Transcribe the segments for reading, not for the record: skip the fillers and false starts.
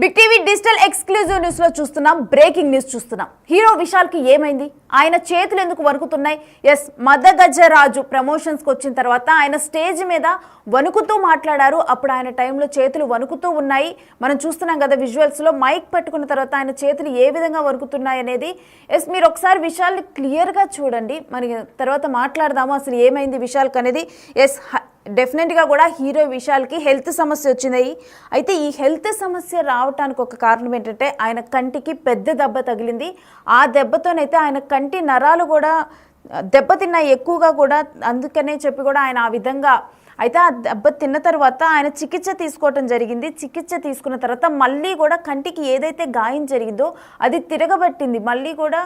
Big TV digital exclusive news లో చూస్తున్నాం. Breaking news చూస్తున్నాం. హీరో విశాల్ కి ఏమైంది? ఆయన చేతులు ఎందుకు వణుకుతున్నాయి? ఎస్, మదగజరాజు ప్రమోషన్స్ కి వచ్చిన తర్వాత ఆయన స్టేజ్ మీద వణుకుతూ మాట్లాడారు. అప్పుడు ఆయన టైంలో చేతులు వణుకుతూ ఉన్నాయి. మనం చూస్తున్నాం కదా విజువల్స్ లో. మైక్ పట్టుకున్న తర్వాత ఆయన చేతులు ఏ విధంగా వణుకుతున్నాయి అనేది. ఎస్, మీరు ఒకసారి విశాల్ని క్లియర్ గా చూడండి. మరి తర్వాత మాట్లాడదాము అసలు ఏమైంది విశాల్కి అనేది. ఎస్, డెఫినెట్గా కూడా హీరో విశాల్కి హెల్త్ సమస్య వచ్చింది. అయితే ఈ హెల్త్ సమస్య రావడానికి ఒక కారణం ఏంటంటే ఆయన కంటికి పెద్ద దెబ్బ తగిలింది. ఆ దెబ్బతోనైతే ఆయన కంటి నరాలు కూడా దెబ్బతిన్నాయి ఎక్కువగా కూడా. అందుకనే చెప్పి కూడా ఆయన ఆ విధంగా అయితే ఆ దెబ్బ తిన్న తర్వాత ఆయన చికిత్స తీసుకోవటం జరిగింది. చికిత్స తీసుకున్న తర్వాత మళ్ళీ కూడా కంటికి ఏదైతే గాయం జరిగిందో అది తిరగబట్టింది. మళ్ళీ కూడా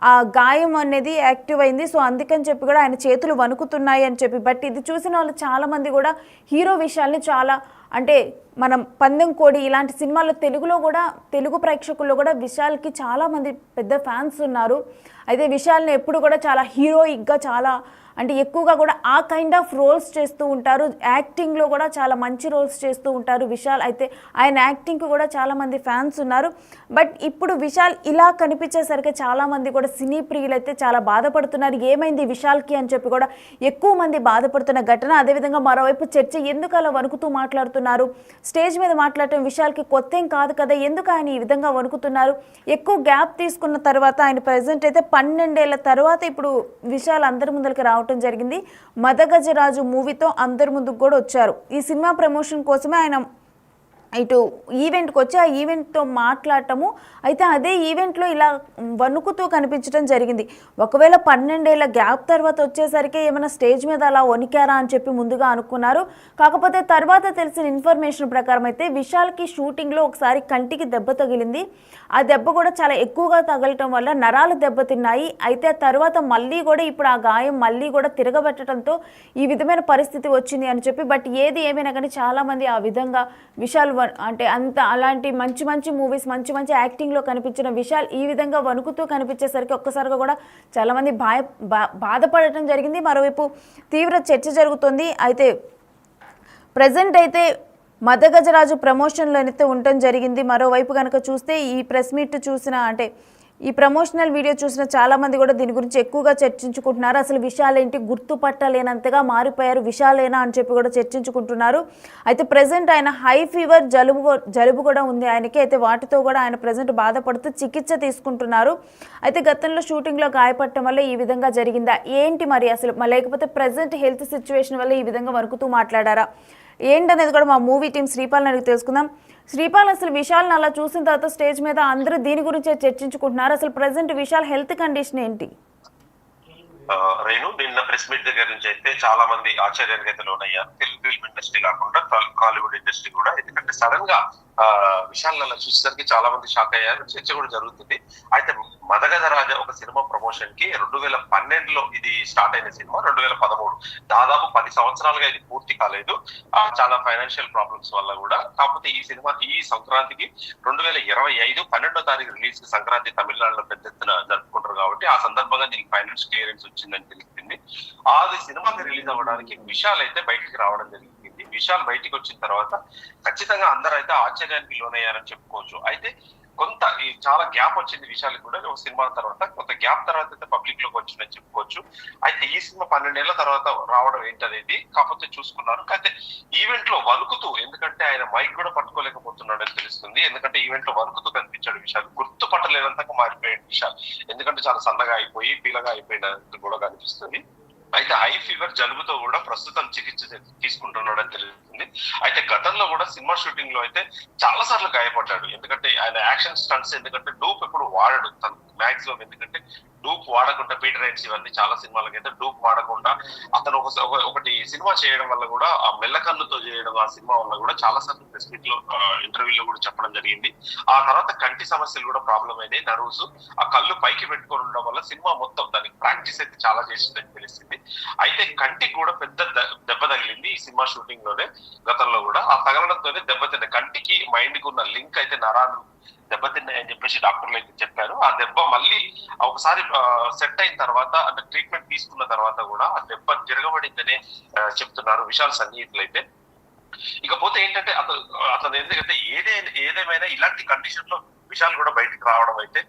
ఆ గాయం అనేది యాక్టివ్ అయింది. సో అందుకని చెప్పి కూడా ఆయన చేతులు వణుకుతున్నాయి అని చెప్పి. బట్ ఇది చూసిన వాళ్ళు చాలామంది కూడా హీరో విషయాల్ని చాలా అంటే మనం పందెం కోడి ఇలాంటి సినిమాల్లో తెలుగులో కూడా తెలుగు ప్రేక్షకుల్లో కూడా విశాల్కి చాలామంది పెద్ద ఫ్యాన్స్ ఉన్నారు. అయితే విశాల్ని ఎప్పుడు కూడా చాలా హీరోయిక్గా చాలా అంటే ఎక్కువగా కూడా ఆ కైండ్ ఆఫ్ రోల్స్ చేస్తూ ఉంటారు. యాక్టింగ్లో కూడా చాలా మంచి రోల్స్ చేస్తూ ఉంటారు విశాల్. అయితే ఆయన యాక్టింగ్కి కూడా చాలామంది ఫ్యాన్స్ ఉన్నారు. బట్ ఇప్పుడు విశాల్ ఇలా కనిపించేసరికి చాలామంది కూడా సినీ ప్రియులు అయితే చాలా బాధపడుతున్నారు. ఏమైంది విశాల్కి అని చెప్పి కూడా ఎక్కువ మంది బాధపడుతున్న ఘటన. అదేవిధంగా మరోవైపు చర్చ ఎందుకు అలా వణుకుతూ మాట్లాడుతున్నారు? స్టేజ్ మీద మాట్లాడటం విశాల్కి కొత్త ఏం కాదు కదా, ఎందుకు ఆయన ఈ విధంగా వణుకుతున్నారు? ఎక్కువ గ్యాప్ తీసుకున్న తర్వాత ఆయన ప్రజెంట్ అయితే 12 ఏళ్ల తర్వాత ఇప్పుడు విశాల్ అందరి ముందరికి రావడం జరిగింది. మదగజరాజు మూవీతో అందరి ముందుకు కూడా వచ్చారు. ఈ సినిమా ప్రమోషన్ కోసమే ఆయన ఇటు ఈవెంట్కి వచ్చి ఆ ఈవెంట్తో మాట్లాడటము. అయితే అదే ఈవెంట్లో ఇలా వణుకుతూ కనిపించడం జరిగింది. ఒకవేళ 12 ఏళ్ల గ్యాప్ తర్వాత వచ్చేసరికి ఏమైనా స్టేజ్ మీద అలా వణికారా అని చెప్పి ముందుగా అనుకున్నారు. కాకపోతే తర్వాత తెలిసిన ఇన్ఫర్మేషన్ ప్రకారం అయితే విశాల్కి షూటింగ్లో ఒకసారి కంటికి దెబ్బ తగిలింది. ఆ దెబ్బ కూడా చాలా ఎక్కువగా తగలటం వల్ల నరాలు దెబ్బతిన్నాయి. అయితే తర్వాత మళ్ళీ కూడా ఇప్పుడు ఆ గాయం మళ్ళీ కూడా తిరగబెట్టడంతో ఈ విధమైన పరిస్థితి వచ్చింది అని చెప్పి. బట్ ఏది ఏమైనా కానీ చాలామంది ఆ విధంగా విశాల్ అంటే అంత అలాంటి మంచి మంచి మూవీస్ మంచి మంచి యాక్టింగ్లో కనిపించిన విశాల్ ఈ విధంగా వణుకుతూ కనిపించేసరికి ఒక్కసారిగా కూడా చాలామంది బాధపడటం జరిగింది. మరోవైపు తీవ్ర చర్చ జరుగుతుంది. అయితే ప్రజెంట్ అయితే మదగజరాజు ప్రమోషన్లో అయితే ఉండటం జరిగింది. మరోవైపు కనుక చూస్తే ఈ ప్రెస్ మీట్ చూసిన అంటే ఈ ప్రమోషనల్ వీడియో చూసిన చాలామంది కూడా దీని గురించి ఎక్కువగా చర్చించుకుంటున్నారు. అసలు విశాల్ ఏంటి గుర్తుపట్టలేనంతగా మారిపోయారు విశాలేనా అని చెప్పి కూడా చర్చించుకుంటున్నారు. అయితే ప్రజెంట్ ఆయన హై ఫీవర్ జలుబు కూడా ఉంది ఆయనకి. అయితే వాటితో కూడా ఆయన ప్రజెంట్ బాధపడుతూ చికిత్స తీసుకుంటున్నారు. అయితే గతంలో షూటింగ్లో గాయపడటం వల్ల ఈ విధంగా జరిగిందా ఏంటి మరి అసలు, లేకపోతే ప్రజెంట్ హెల్త్ సిచ్యువేషన్ వల్ల ఈ విధంగా వణుకుతూ మాట్లాడారా ఏంటనేది కూడా మా మూవీ టీం శ్రీపాల్ని అడిగి తెలుసుకుందాం. శ్రీపాల్, అసలు విశాల్ని అలా చూసిన తర్వాత స్టేజ్ మీద అందరూ దీని గురించే చర్చించుకుంటున్నారు. అసలు ప్రజెంట్ విశాల్ హెల్త్ కండిషన్ ఏంటి? రేణు, నిన్న ప్రెస్ మీట్ దగ్గర నుంచి అయితే చాలా మంది ఆశ్చర్యానికి అయితే లోనయ్యారు. తెలుగు ఫిల్మ్ ఇండస్ట్రీ కాకుండా హాలీవుడ్ ఇండస్ట్రీ కూడా. ఎందుకంటే సడన్ గా విశాల్ అలా చూసేసరికి చాలా మంది షాక్ అయ్యారు. చర్చ కూడా జరుగుతుంది. అయితే మదగజరాజ ఒక సినిమా ప్రమోషన్ కి 2012లో ఇది స్టార్ట్ అయిన సినిమా 2013 దాదాపు 10 సంవత్సరాలుగా ఇది పూర్తి కాలేదు. చాలా ఫైనాన్షియల్ ప్రాబ్లమ్స్ వల్ల కూడా. కాకపోతే ఈ సినిమా ఈ సంక్రాంతికి 2025 12వ తారీఖు రిలీజ్ కి సంక్రాంతి తమిళనాడులో పెద్ద ఎత్తున జరుపుకుంటారు కాబట్టి ఆ సందర్భంగా దీనికి ఫైనాన్స్ క్లియరెన్స్ వచ్చిందని తెలిసింది. అది సినిమాకి రిలీజ్ అవ్వడానికి విశాల్ అయితే బయటికి రావడం జరిగింది. విశాల్ బయటికి వచ్చిన తర్వాత ఖచ్చితంగా అందరూ అయితే ఆశ్చర్యానికి లోనయ్యారని చెప్పుకోవచ్చు. అయితే కొంత చాలా గ్యాప్ వచ్చింది విశాల్ కూడా. ఒక సినిమా తర్వాత కొంత గ్యాప్ తర్వాత అయితే పబ్లిక్ లోకి వచ్చిందని చెప్పుకోవచ్చు. అయితే ఈ సినిమా 12 ఏళ్ల తర్వాత రావడం ఏంటనేది కాకపోతే చూసుకున్నారు. అయితే ఈవెంట్ లో వణుకుతూ, ఎందుకంటే ఆయన మైక్ కూడా పట్టుకోలేకపోతున్నాడని తెలుస్తుంది. ఎందుకంటే ఈవెంట్ లో వణుకుతూ కనిపించాడు విశాల్. గుర్తుపట్టలేనంతగా మారిపోయాడు విశాల్. ఎందుకంటే చాలా సన్నగా అయిపోయి పీలగా అయిపోయినట్టు కూడా కనిపిస్తుంది. అయితే హై ఫీవర్ జలుబుతో కూడా ప్రస్తుతం చికిత్స తీసుకుంటున్నాడని తెలుస్తుంది. అయితే గతంలో కూడా సినిమా షూటింగ్ లో అయితే చాలా సార్లు గాయపడ్డాడు. ఎందుకంటే ఆయన యాక్షన్ స్టంట్స్, ఎందుకంటే డూప్ ఎప్పుడు వాడడు తను మాక్సిమం. ఎందుకంటే డూప్ వాడకుండా పీటర్ రైన్స్ ఇవన్నీ చాలా సినిమాలకి అయితే డూప్ వాడకుండా అతను ఒకటి సినిమా చేయడం వల్ల కూడా ఆ మెల్లకన్నుతో చేయడం ఆ సినిమా వల్ల కూడా చాలా సార్లు ప్రెస్ మీట్ లో ఇంటర్వ్యూలో కూడా చెప్పడం జరిగింది. ఆ తర్వాత కంటి సమస్యలు కూడా ప్రాబ్లం అయినాయి. నర్వ్స్ ఆ కళ్ళు పైకి పెట్టుకొని ఉండడం వల్ల సినిమా మొత్తం దానికి ప్రాక్టీస్ అయితే చాలా చేసిందని తెలిసింది. అయితే కంటికి కూడా పెద్ద దెబ్బ తగిలింది ఈ సినిమా షూటింగ్ లోనే. గతంలో కూడా ఆ తగలడంతోనే దెబ్బతిన్న కంటికి మైండ్ కి ఉన్న లింక్ అయితే నరాలు దెబ్బతిన్నాయని చెప్పేసి డాక్టర్లు అయితే చెప్పారు. ఆ దెబ్బ మళ్ళీ ఒకసారి సెట్ అయిన తర్వాత అంటే ట్రీట్మెంట్ తీసుకున్న తర్వాత కూడా ఆ దెబ్బ తిరగబడిందనే చెప్తున్నారు విశాల్ సన్నిహితులు అయితే. ఇకపోతే ఏంటంటే అతను ఎందుకంటే ఏదేమైనా ఇలాంటి కండిషన్ లో విషయాలు కూడా బయటకు రావడం అయితే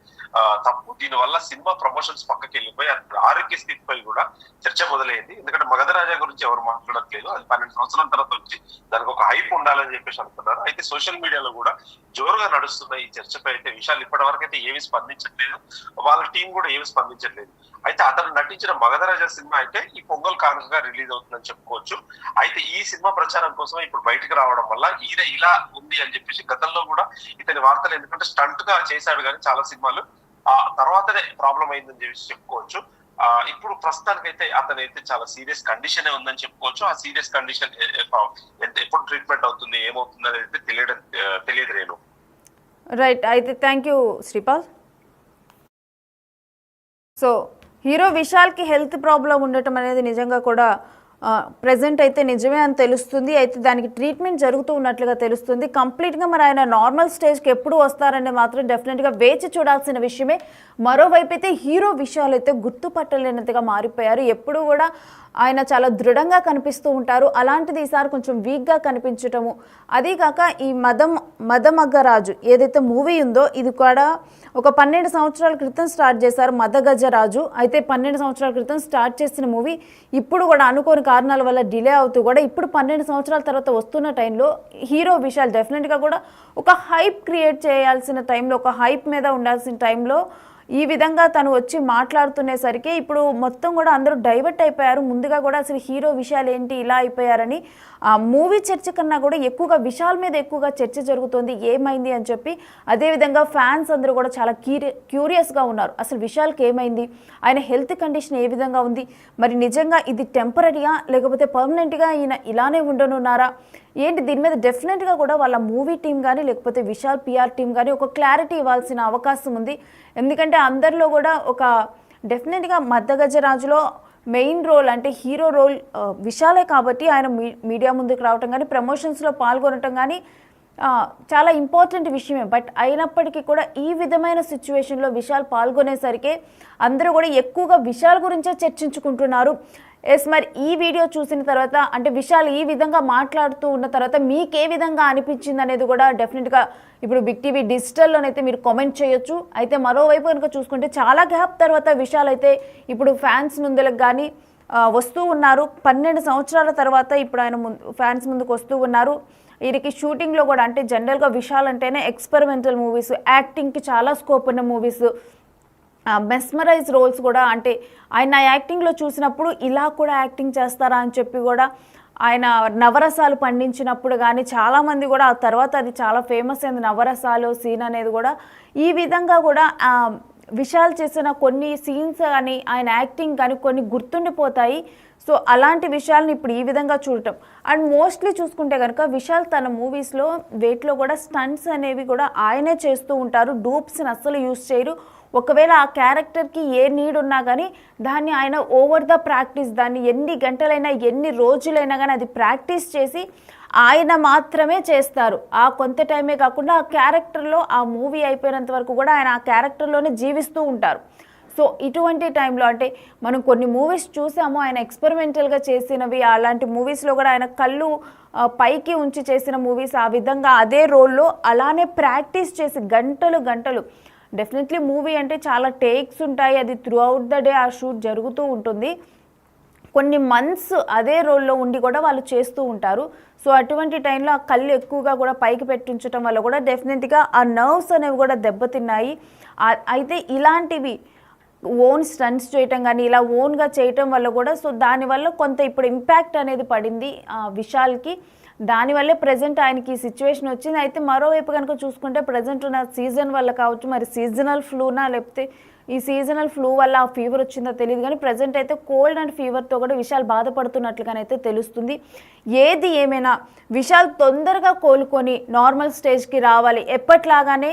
తప్పు. దీనివల్ల సినిమా ప్రమోషన్స్ పక్కకి వెళ్ళిపోయి ఆరోగ్య స్థితిపై కూడా చర్చ మొదలైంది. ఎందుకంటే మగధరాజా గురించి ఎవరు మాట్లాడట్లేదు. అది 12 సంవత్సరాల తర్వాత వచ్చి దానికి ఒక హైప్ ఉండాలని చెప్పేసి అనుకున్నారు. అయితే సోషల్ మీడియాలో కూడా జోరుగా నడుస్తున్న ఈ చర్చపై అయితే విషయాలు ఇప్పటి వరకు అయితే ఏమి స్పందించట్లేదు, వాళ్ళ టీం కూడా ఏమి స్పందించట్లేదు. అయితే అతను నటించిన మగధరాజా సినిమా అయితే ఈ పొంగల్ కానుకగా రిలీజ్ అవుతుందని చెప్పుకోవచ్చు. అయితే ఈ సినిమా ప్రచారం కోసం ఇప్పుడు బయటకు రావడం వల్ల ఈయన ఇలా ఉంది అని చెప్పేసి గతంలో కూడా ఇతని వార్తలు, ఎందుకంటే స్టంట్ గా చేశాడు కానీ చాలా సినిమాలు, ఆ తర్వాతనే ప్రాబ్లం అయిందని చెప్పేసి చెప్పుకోవచ్చు. ఇప్పుడు ప్రస్తుతానికైతే అతనైతే చాలా సీరియస్ కండిషన్ ఉందని చెప్పుకోవచ్చు. ఆ సీరియస్ కండిషన్ ఎప్పుడు ట్రీట్మెంట్ అవుతుంది ఏమవుతుంది అనేది తెలియదు నేను. రైట్, అయితే thank you Sripal. So hero విశాల్కి హెల్త్ ప్రాబ్లం ఉండటం అనేది నిజంగా కూడా ప్రజెంట్ అయితే నిజమే అని తెలుస్తుంది. అయితే దానికి ట్రీట్మెంట్ జరుగుతూ ఉన్నట్లుగా తెలుస్తుంది. కంప్లీట్గా మరి ఆయన నార్మల్ స్టేజ్కి ఎప్పుడు వస్తారనే మాత్రం డెఫినెట్గా వేచి చూడాల్సిన విషయమే. మరోవైపు అయితే హీరో విషయాలు అయితే గుర్తుపట్టలేనంతగా మారిపోయారు. ఎప్పుడు కూడా ఆయన చాలా దృఢంగా కనిపిస్తూ ఉంటారు. అలాంటిది ఈసారి కొంచెం వీక్గా కనిపించటము, అదీకాక ఈ మదమగ్గరాజు ఏదైతే మూవీ ఉందో ఇది కూడా ఒక 12 సంవత్సరాల క్రితం స్టార్ట్ చేశారు మదగజరాజు. అయితే 12 సంవత్సరాల క్రితం స్టార్ట్ చేసిన మూవీ ఇప్పుడు కూడా అనుకోని కారణాల వల్ల డిలే అవుతూ కూడా ఇప్పుడు 12 సంవత్సరాల తర్వాత వస్తున్న టైంలో హీరో విషయాలు డెఫినెట్గా కూడా ఒక హైప్ క్రియేట్ చేయాల్సిన టైంలో, ఒక హైప్ మీద ఉండాల్సిన టైంలో ఈ విధంగా తను వచ్చి మాట్లాడుతునేసరికి ఇప్పుడు మొత్తం కూడా అందరూ డైవర్ట్ అయిపోయారు. ముందుగా కూడా అసలు హీరో విషయాలు ఏంటి ఇలా అయిపోయారని ఆ మూవీ చర్చ కన్నా కూడా ఎక్కువగా విషయాల మీద ఎక్కువగా చర్చ జరుగుతుంది, ఏమైంది అని చెప్పి. అదేవిధంగా ఫ్యాన్స్ అందరూ కూడా చాలా క్యూరియస్గా ఉన్నారు, అసలు విషయాలకి ఏమైంది, ఆయన హెల్త్ కండిషన్ ఏ విధంగా ఉంది, మరి నిజంగా ఇది టెంపరీగా లేకపోతే పర్మనెంట్గా ఈయన ఇలానే ఉండనున్నారా ఏంటి. దీని మీద డెఫినెట్గా కూడా వాళ్ళ మూవీ టీం కానీ లేకపోతే విశాల్ పిఆర్ టీం కానీ ఒక క్లారిటీ ఇవ్వాల్సిన అవకాశం ఉంది. ఎందుకంటే అందరిలో కూడా ఒక డెఫినెట్గా మద్దగజరాజులో మెయిన్ రోల్ అంటే హీరో రోల్ విశాలే కాబట్టి ఆయన మీడియా ముందుకు రావటం కానీ ప్రమోషన్స్లో పాల్గొనటం కానీ చాలా ఇంపార్టెంట్ విషయమే. బట్ అయినప్పటికీ కూడా ఈ విధమైన సిచ్యువేషన్లో విశాల్ పాల్గొనేసరికి అందరూ కూడా ఎక్కువగా విశాల్ గురించే చర్చించుకుంటున్నారు. ఎస్, మరి ఈ వీడియో చూసిన తర్వాత అంటే విశాల్ ఈ విధంగా మాట్లాడుతూ ఉన్న తర్వాత మీకు ఏ విధంగా అనిపించింది అనేది కూడా డెఫినెట్గా ఇప్పుడు బిగ్ టీవీ డిజిటల్లోనైతే మీరు కామెంట్ చేయొచ్చు. అయితే మరోవైపు కనుక చూసుకుంటే చాలా గ్యాప్ తర్వాత విశాల్ అయితే ఇప్పుడు ఫ్యాన్స్ ముందులకు కానీ వస్తూ ఉన్నారు. 12 సంవత్సరాల తర్వాత ఇప్పుడు ఆయన ఫ్యాన్స్ ముందుకు వస్తూ ఉన్నారు. వీరికి షూటింగ్లో కూడా అంటే జనరల్గా విశాల్ అంటేనే ఎక్స్పెరిమెంటల్ మూవీస్, యాక్టింగ్కి చాలా స్కోప్ ఉన్న మూవీస్, మెస్మరైజ్ రోల్స్ కూడా అంటే ఆయన యాక్టింగ్లో చూసినప్పుడు ఇలా కూడా యాక్టింగ్ చేస్తారా అని చెప్పి కూడా ఆయన నవరసాలు పండించినప్పుడు కానీ చాలామంది కూడా ఆ తర్వాత అది చాలా ఫేమస్ అయింది నవరసాలు సీన్ అనేది కూడా. ఈ విధంగా కూడా విశాల్ చేసిన కొన్ని సీన్స్ కానీ ఆయన యాక్టింగ్ కానీ కొన్ని గుర్తుండిపోతాయి. సో అలాంటి విషయాలను ఇప్పుడు ఈ విధంగా చూడటం అండ్ మోస్ట్లీ చూసుకుంటే కనుక విశాల్ తన మూవీస్లో వేట్లో కూడా స్టంట్స్ అనేవి కూడా ఆయనే చేస్తూ ఉంటారు. డూప్స్ని అస్సలు యూజ్ చేయరు. ఒకవేళ ఆ క్యారెక్టర్కి ఏ నీడ్ ఉన్నా కానీ దాన్ని ఆయన ఓవర్ ద ప్రాక్టీస్, దాన్ని ఎన్ని గంటలైనా ఎన్ని రోజులైనా కానీ అది ప్రాక్టీస్ చేసి ఆయన మాత్రమే చేస్తారు. ఆ కొంత టైమే కాకుండా ఆ క్యారెక్టర్లో ఆ మూవీ అయిపోయినంత వరకు కూడా ఆయన ఆ క్యారెక్టర్లోనే జీవిస్తూ ఉంటారు. సో ఇటువంటి టైంలో అంటే మనం కొన్ని మూవీస్ చూసాము ఆయన ఎక్స్పెరిమెంటల్గా చేసినవి, అలాంటి మూవీస్లో కూడా ఆయన కళ్ళు పైకి ఉంచి చేసిన మూవీస్, ఆ విధంగా అదే రోల్లో అలానే ప్రాక్టీస్ చేసి గంటలు డెఫినెట్లీ మూవీ అంటే చాలా టేక్స్ ఉంటాయి, అది త్రూ అవుట్ ద డే ఆ షూట్ జరుగుతూ ఉంటుంది. కొన్ని మంత్స్ అదే రోల్లో ఉండి కూడా వాళ్ళు చేస్తూ ఉంటారు. సో అటువంటి టైంలో ఆ కళ్ళు ఎక్కువగా కూడా పైకి పెట్టించడం వల్ల కూడా డెఫినెట్గా ఆ నర్వ్స్ అనేవి కూడా దెబ్బతిన్నాయి. అయితే ఇలాంటివి ఓన్ స్టంట్స్ చేయటం కానీ ఇలా ఓన్గా చేయటం వల్ల కూడా సో దానివల్ల కొంత ఇప్పుడు ఇంపాక్ట్ అనేది పడింది విశాల్కి. దానివల్లే ప్రజెంట్ ఆయనకి ఈ సిచ్యువేషన్ వచ్చింది. అయితే మరోవైపు కనుక చూసుకుంటే ప్రజెంట్ ఉన్న సీజన్ వల్ల కావచ్చు, మరి సీజనల్ ఫ్లూనా లేకపోతే ఈ సీజనల్ ఫ్లూ వల్ల ఆ ఫీవర్ వచ్చిందో తెలియదు కానీ ప్రజెంట్ అయితే కోల్డ్ అండ్ ఫీవర్తో కూడా విశాల్ బాధపడుతున్నట్లుగానైతే తెలుస్తుంది. ఏది ఏమైనా విశాల్ తొందరగా కోలుకొని నార్మల్ స్టేజ్కి రావాలి, ఎప్పట్లాగానే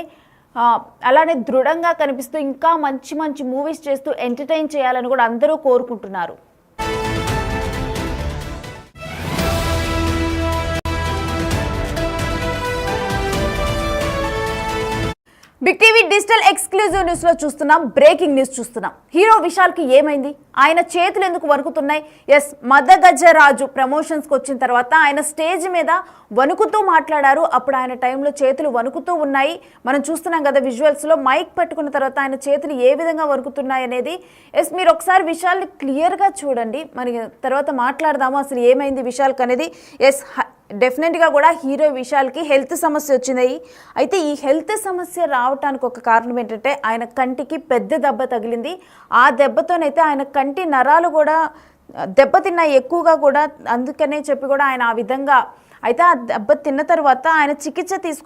అలానే దృఢంగా కనిపిస్తూ ఇంకా మంచి మూవీస్ చేస్తూ ఎంటర్టైన్ చేయాలని కూడా అందరూ కోరుకుంటున్నారు. Big TV digital exclusive news లో చూస్తున్నాం. బ్రేకింగ్ న్యూస్ చూస్తున్నాం. హీరో విశాల్ కి ఏమైంది? ఆయన చేతులు ఎందుకు వణుకుతున్నాయి? ఎస్, మదగజరాజు ప్రమోషన్స్ కి వచ్చిన తర్వాత ఆయన స్టేజ్ మీద వణుకుతూ మాట్లాడారు. అప్పుడు ఆయన టైంలో చేతులు వణుకుతూ ఉన్నాయి. మనం చూస్తున్నాం కదా విజువల్స్ లో. మైక్ పట్టుకున్న తర్వాత ఆయన చేతులు ఏ విధంగా వణుకుతున్నాయి అనేది. ఎస్, మీరు ఒకసారి విషయాల్ని క్లియర్ గా చూడండి. మరి తర్వాత మాట్లాడదాము అసలు ఏమైంది విశాల్కి అనేది. ఎస్, డెఫినెట్గా కూడా హీరో విశాల్కి హెల్త్ సమస్య వచ్చినాయి. అయితే ఈ హెల్త్ సమస్య రావటానికి ఒక కారణం ఏంటంటే ఆయన కంటికి పెద్ద దెబ్బ తగిలింది. ఆ దెబ్బతోనైతే ఆయన కంటి నరాలు కూడా దెబ్బతిన్నాయి ఎక్కువగా కూడా. అందుకనే చెప్పి కూడా ఆయన ఆ విధంగా అయితే ఆ దెబ్బ తిన్న తర్వాత ఆయన చికిత్స